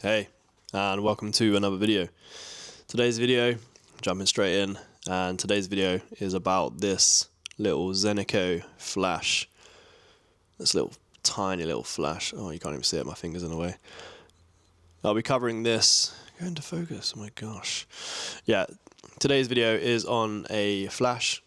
Hey, and welcome to another video. Today's video, jumping straight in, and today's video is about this little Zeniko flash. This little tiny little flash. Oh, you can't even see it, my finger's in the way. I'll be covering this. Go into focus, oh my gosh. Yeah, today's video is on a flash.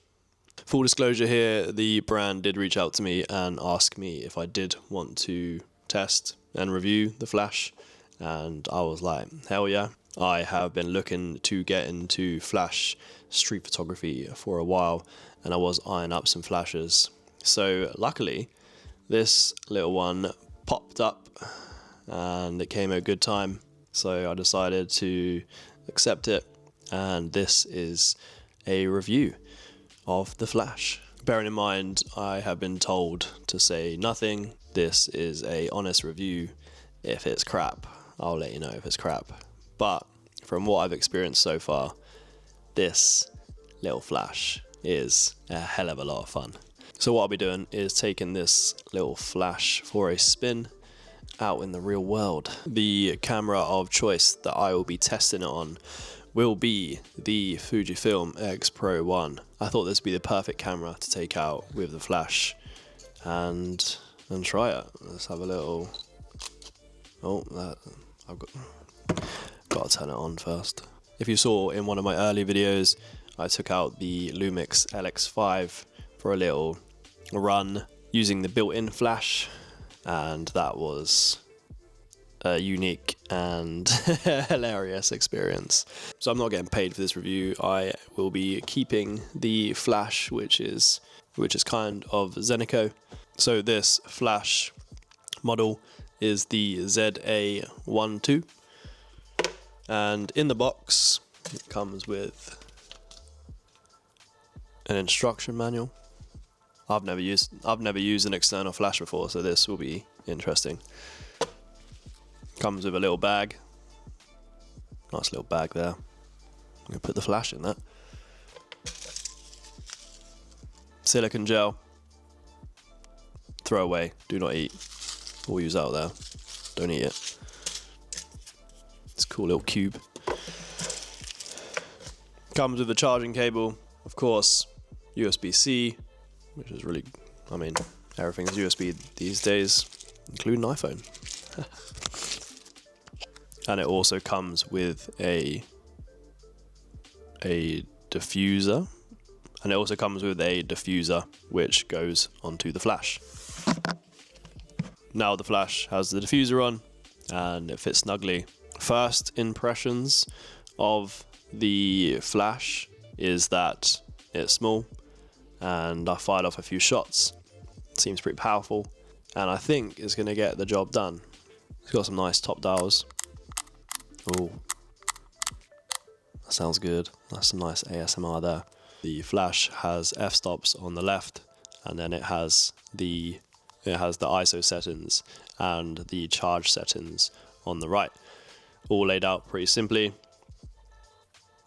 Full disclosure here, the brand did reach out to me and ask me if I did want to test and review the flash. And I was like, hell yeah. I have been looking to get into flash street photography for a while, and I was eyeing up some flashes. So luckily, this little one popped up and it came at a good time. So I decided to accept it, and this is a review of the flash. Bearing in mind, I have been told to say nothing. This is a honest review. If it's crap, I'll let you know if it's crap. But from what I've experienced so far, this little flash is a hell of a lot of fun. So what I'll be doing is taking this little flash for a spin out in the real world. The camera of choice that I will be testing it on will be the Fujifilm Xpro-1. I thought this would be the perfect camera to take out with the flash and try it. Let's have a little... Oh, I've got to turn it on first. If you saw in one of my early videos, I took out the Lumix LX5 for a little run using the built-in flash, and that was a unique and hilarious experience. So I'm not getting paid for this review. I will be keeping the flash, which is kind of Zeniko. So this flash model is the ZA12, and in the box it comes with an instruction manual. I've never used an external flash before, so this will be interesting. Comes with a little bag, nice little bag there. I'm gonna put the flash in that. Silicone gel, throw away, do not eat. We'll use out there. Don't eat it. It's a cool little cube. Comes with a charging cable, of course, USB-C, which is really, I mean, everything's USB these days, including iPhone. And it also comes with a diffuser, and it also comes with a diffuser which goes onto the flash. Now the flash has the diffuser on and it fits snugly. First impressions of the flash is that it's small, and I fired off a few shots. It seems pretty powerful, and I think it's going to get the job done. It's got some nice top dials. Oh, that sounds good. That's some nice ASMR there. The flash has f-stops on the left, and then it has the ISO settings and the charge settings on the right, all laid out pretty simply.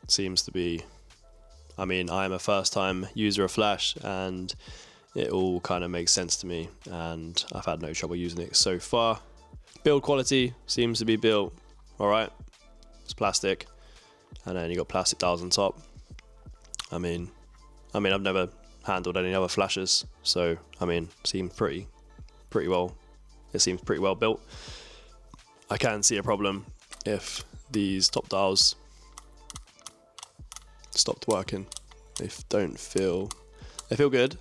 Seems to be, I mean, I am a first time user of flash and it all kind of makes sense to me, and I've had no trouble using it so far. Build quality seems to be built alright. It's plastic, and then you got plastic dials on top. I mean I've never handled any other flashes, so I mean, seems pretty well. It seems pretty well built. I can see a problem if these top dials stopped working. They feel good.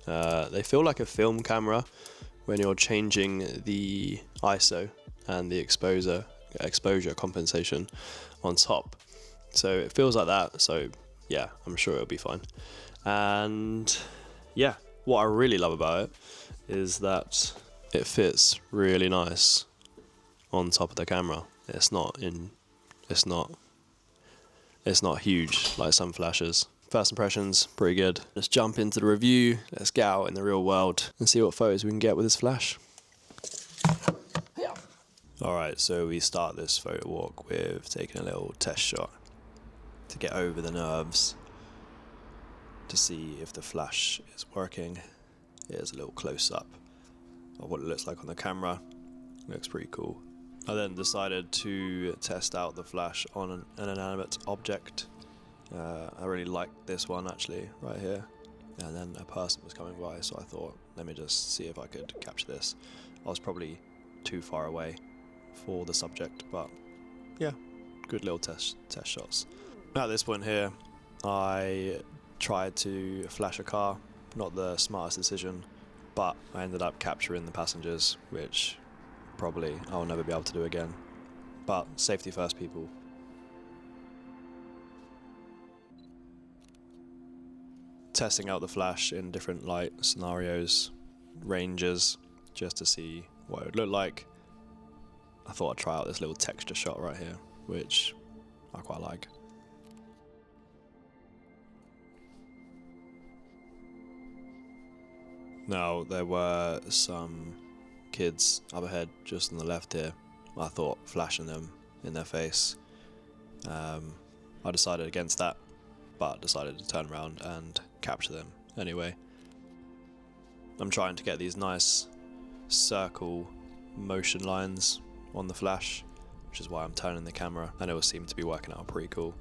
They feel like a film camera when you're changing the ISO and the exposure compensation on top. So it feels like that. So yeah, I'm sure it'll be fine. And yeah, what I really love about it is that it fits really nice on top of the camera. It's not huge like some flashes. First impressions, pretty good. Let's jump into the review. Let's get out in the real world and see what photos we can get with this flash. Alright, so we start this photo walk with taking a little test shot to get over the nerves, to see if the flash is working. Here's a little close-up of what it looks like on the camera. Looks pretty cool. I then decided to test out the flash on an inanimate object. I really liked this one actually, right here. And then a person was coming by, so I thought, let me just see if I could capture this. I was probably too far away for the subject, but yeah, good little test shots. At this point here, I tried to flash a car, not the smartest decision, but I ended up capturing the passengers, which probably I'll never be able to do again. But safety first, people. Testing out the flash in different light scenarios, ranges, just to see what it would look like. I thought I'd try out this little texture shot right here, which I quite like. Now, there were some kids up ahead, just on the left here. I thought flashing them in their face. I decided against that, but decided to turn around and capture them anyway. I'm trying to get these nice circle motion lines on the flash, which is why I'm turning the camera, and it will seem to be working out pretty cool.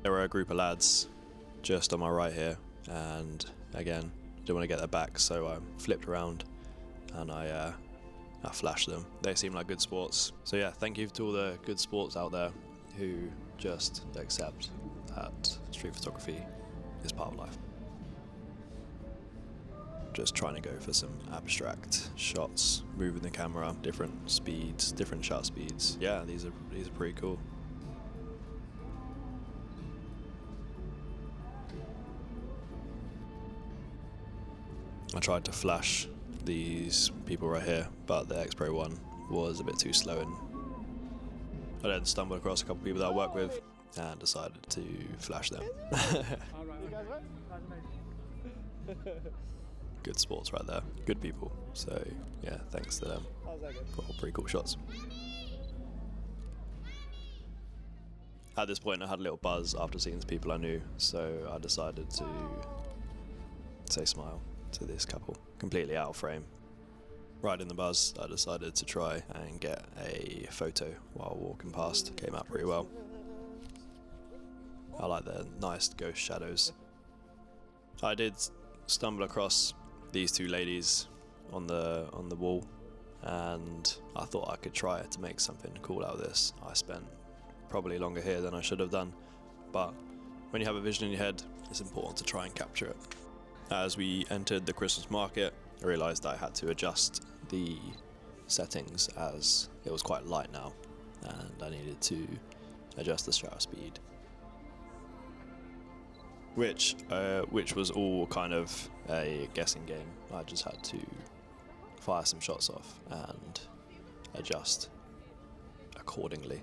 There were a group of lads just on my right here, and again, didn't want to get their back, so I flipped around and I flashed them. They seem like good sports. So yeah, thank you to all the good sports out there who just accept that street photography is part of life. Just trying to go for some abstract shots, moving the camera, different speeds, different shutter speeds. Yeah, these are pretty cool. I tried to flash these people right here, but the Xpro-1 was a bit too slow, and I then stumbled across a couple of people that I work with and decided to flash them. Good sports right there, good people, so yeah, thanks to them for all pretty cool shots. At this point I had a little buzz after seeing the people I knew, so I decided to say smile to this couple, completely out of frame. Right in the buzz, I decided to try and get a photo while walking past. Came out pretty well. I like the nice ghost shadows. I did stumble across these two ladies on the wall, and I thought I could try to make something cool out of this. I spent probably longer here than I should have done, but when you have a vision in your head, it's important to try and capture it. As we entered the Christmas market, I realised I had to adjust the settings as it was quite light now, and I needed to adjust the shutter speed, which was all kind of a guessing game. I just had to fire some shots off and adjust accordingly.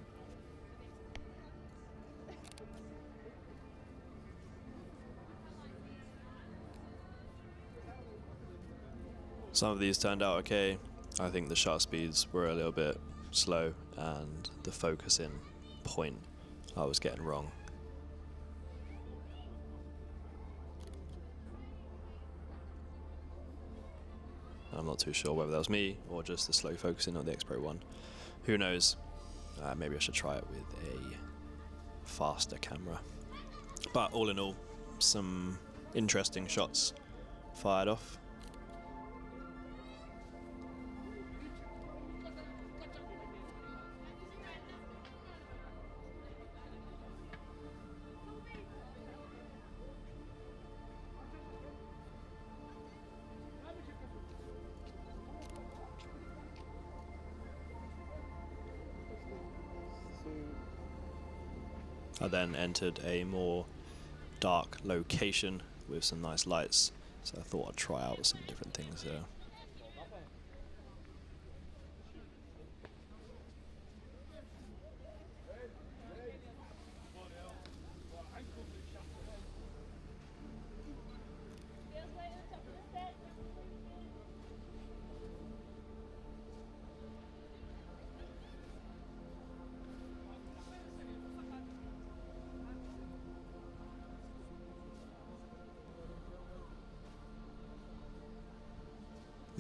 Some of these turned out okay. I think the shutter speeds were a little bit slow, and the focusing point I was getting wrong. I'm not too sure whether that was me or just the slow focusing on the Xpro-1. Who knows? Maybe I should try it with a faster camera. But all in all, some interesting shots fired off. I then entered a more dark location with some nice lights, so I thought I'd try out some different things there.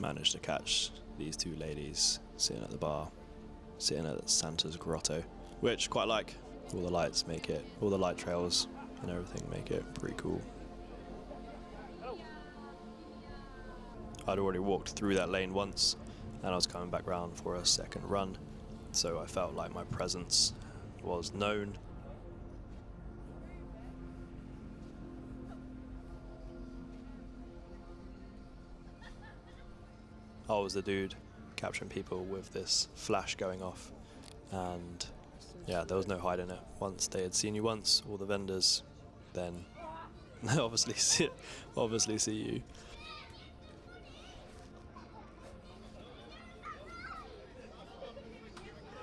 managed to catch these two ladies sitting at the bar, sitting at Santa's grotto, which quite like. All the lights make it, all the light trails and everything make it pretty cool. I'd already walked through that lane once and I was coming back round for a second run, so I felt like my presence was known. I was the dude capturing people with this flash going off, and yeah, there was no hiding it. Once they had seen you once, all the vendors, then they obviously see you.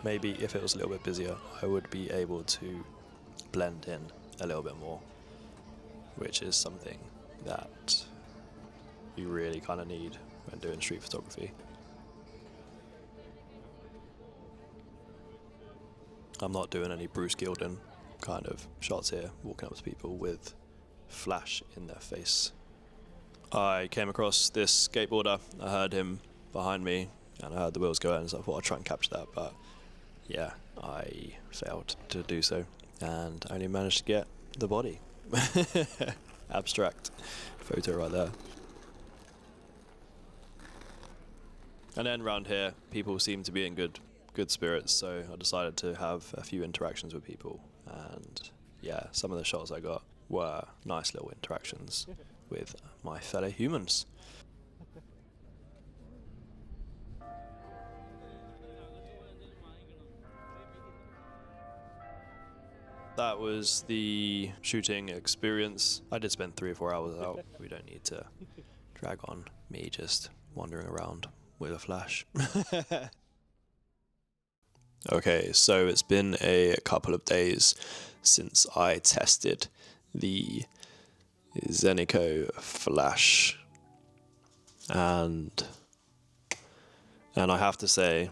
Maybe if it was a little bit busier, I would be able to blend in a little bit more, which is something that you really kind of need when doing street photography. I'm not doing any Bruce Gilden kind of shots here, walking up to people with flash in their face. I came across this skateboarder, I heard him behind me and I heard the wheels go in, so I thought I'd try and capture that, but yeah, I failed to do so and only managed to get the body. Abstract photo right there. And then round here, people seem to be in good spirits, so I decided to have a few interactions with people, and yeah, some of the shots I got were nice little interactions with my fellow humans. That was the shooting experience. I did spend 3 or 4 hours out. We don't need to drag on me just wandering around with a flash. Okay, so it's been a couple of days since I tested the Zeniko flash, and I have to say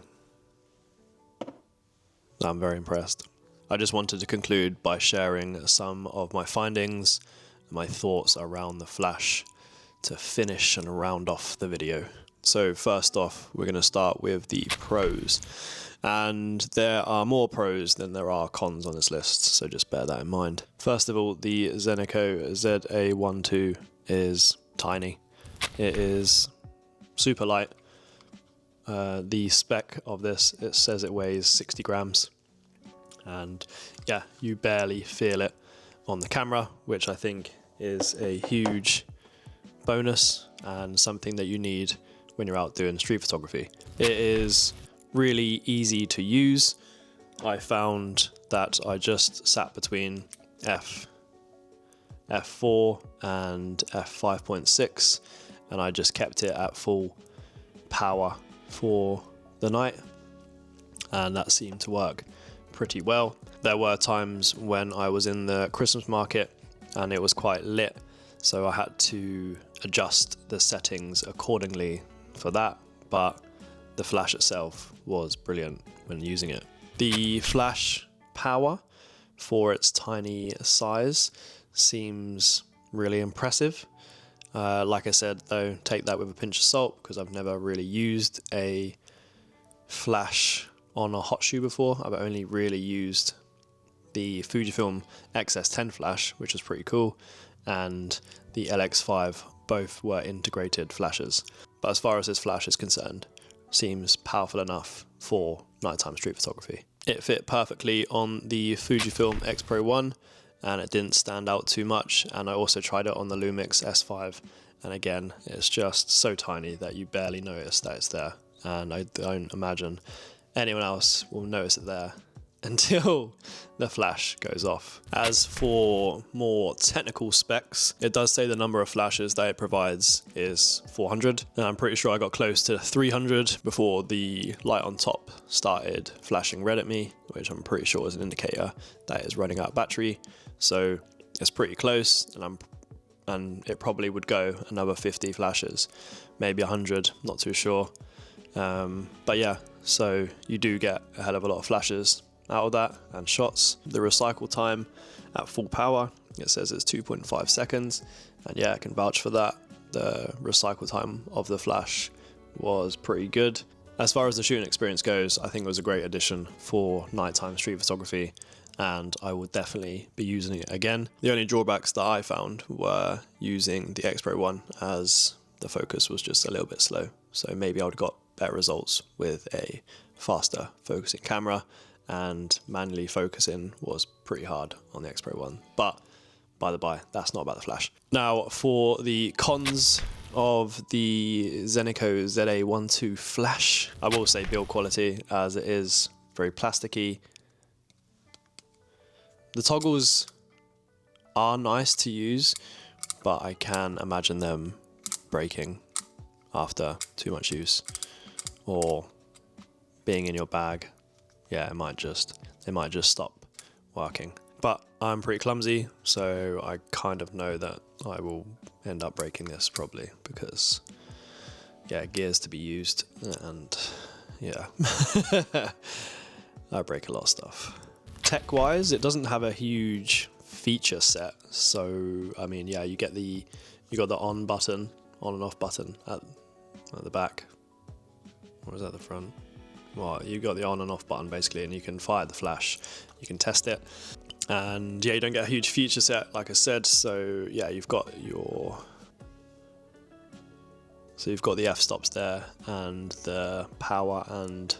I'm very impressed. I just wanted to conclude by sharing some of my findings, my thoughts around the flash to finish and round off the video. So first off, we're going to start with the pros. And there are more pros than there are cons on this list, so just bear that in mind. First of all, the Zeniko ZA12 is tiny. It is super light. The spec of this, it says it weighs 60 grams. And yeah, you barely feel it on the camera, which I think is a huge bonus and something that you need when you're out doing street photography. It is really easy to use. I found that I just sat between f4 and f5.6 and I just kept it at full power for the night, and that seemed to work pretty well. There were times when I was in the Christmas market and it was quite lit, so I had to adjust the settings accordingly for that, but the flash itself was brilliant when using it. The flash power for its tiny size seems really impressive. Like I said though, take that with a pinch of salt because I've never really used a flash on a hot shoe before. I've only really used the Fujifilm XS10 flash, which was pretty cool, and the LX5, both were integrated flashes. But as far as this flash is concerned, seems powerful enough for nighttime street photography. It fit perfectly on the Fujifilm Xpro-1 and it didn't stand out too much, and I also tried it on the Lumix S5, and again it's just so tiny that you barely notice that it's there, and I don't imagine anyone else will notice it there until the flash goes off. As for more technical specs, it does say the number of flashes that it provides is 400, and I'm pretty sure I got close to 300 before the light on top started flashing red at me, which I'm pretty sure is an indicator that it's running out of battery. So it's pretty close, and it probably would go another 50 flashes, maybe 100, not too sure. But yeah, so you do get a hell of a lot of flashes out of that and shots. The recycle time at full power, it says it's 2.5 seconds, and yeah, I can vouch for that. The recycle time of the flash was pretty good. As far as the shooting experience goes, I think it was a great addition for nighttime street photography, and I would definitely be using it again. The only drawbacks that I found were using the Xpro-1, as the focus was just a little bit slow. So maybe I would have got better results with a faster focusing camera, and manually focusing was pretty hard on the Xpro-1. But by the by, that's not about the flash. Now for the cons of the Zeniko ZA12 Flash, I will say build quality, as it is very plasticky. The toggles are nice to use, but I can imagine them breaking after too much use, or being in your bag. Yeah, they might just stop working. But I'm pretty clumsy, so I kind of know that I will end up breaking this probably, because yeah, gears to be used, and yeah, I break a lot of stuff. Tech wise, it doesn't have a huge feature set, so I mean, yeah, you got the on button, on and off button at the back, or is that the front? Well, you got the on and off button basically, and you can fire the flash, you can test it. And yeah, you don't get a huge feature set, like I said. So yeah, you've got the f-stops there, and the power and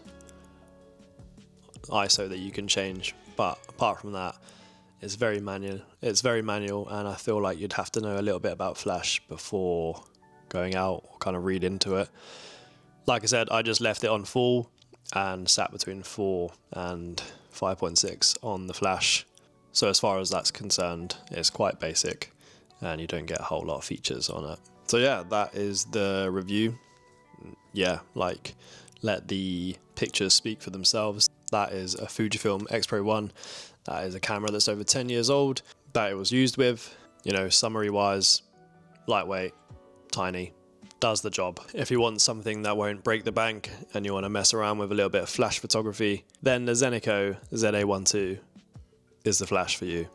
ISO that you can change. But apart from that, it's very manual. It's very manual, and I feel like you'd have to know a little bit about flash before going out, or kind of read into it. Like I said, I just left it on full and sat between 4 and 5.6 on the flash. So as far as that's concerned, it's quite basic, and you don't get a whole lot of features on it. So yeah, that is the review. Yeah, like, let the pictures speak for themselves. That is a Fujifilm Xpro-1. That is a camera that's over 10 years old, that it was used with. You know, summary wise, lightweight, tiny, does the job. If you want something that won't break the bank and you want to mess around with a little bit of flash photography, then the Zeniko ZA12 is the flash for you.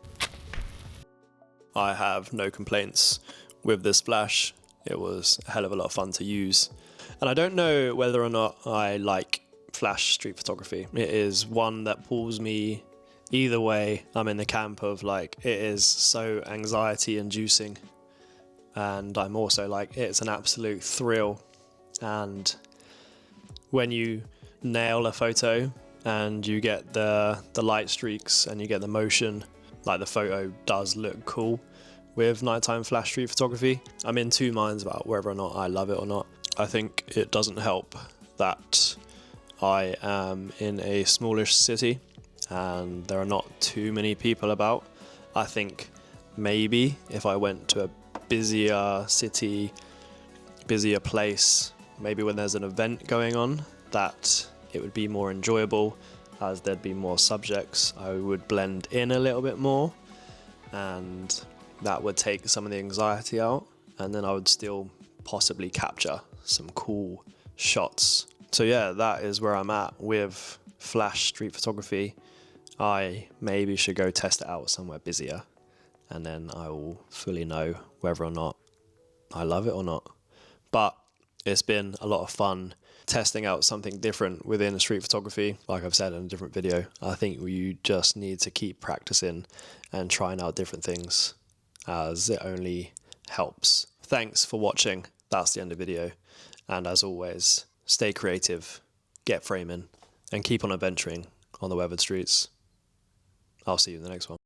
I have no complaints with this flash. It was a hell of a lot of fun to use. And I don't know whether or not I like flash street photography. It is one that pulls me either way. I'm in the camp of like, it is so anxiety inducing. And I'm also like, it's an absolute thrill. And when you nail a photo and you get the light streaks and you get the motion, like, the photo does look cool with nighttime flash street photography. I'm in two minds about whether or not I love it or not. I think it doesn't help that I am in a smallish city and there are not too many people about. I think maybe if I went to a busier city, busier place, maybe when there's an event going on, that it would be more enjoyable, as there'd be more subjects. I would blend in a little bit more, and that would take some of the anxiety out, and then I would still possibly capture some cool shots. So yeah, that is where I'm at with flash street photography. I maybe should go test it out somewhere busier, and then I will fully know whether or not I love it or not. But it's been a lot of fun testing out something different within street photography. Like I've said in a different video, I think you just need to keep practicing and trying out different things, as it only helps. Thanks for watching. That's the end of the video. And as always, stay creative, get framing, and keep on adventuring on the weathered streets. I'll see you in the next one.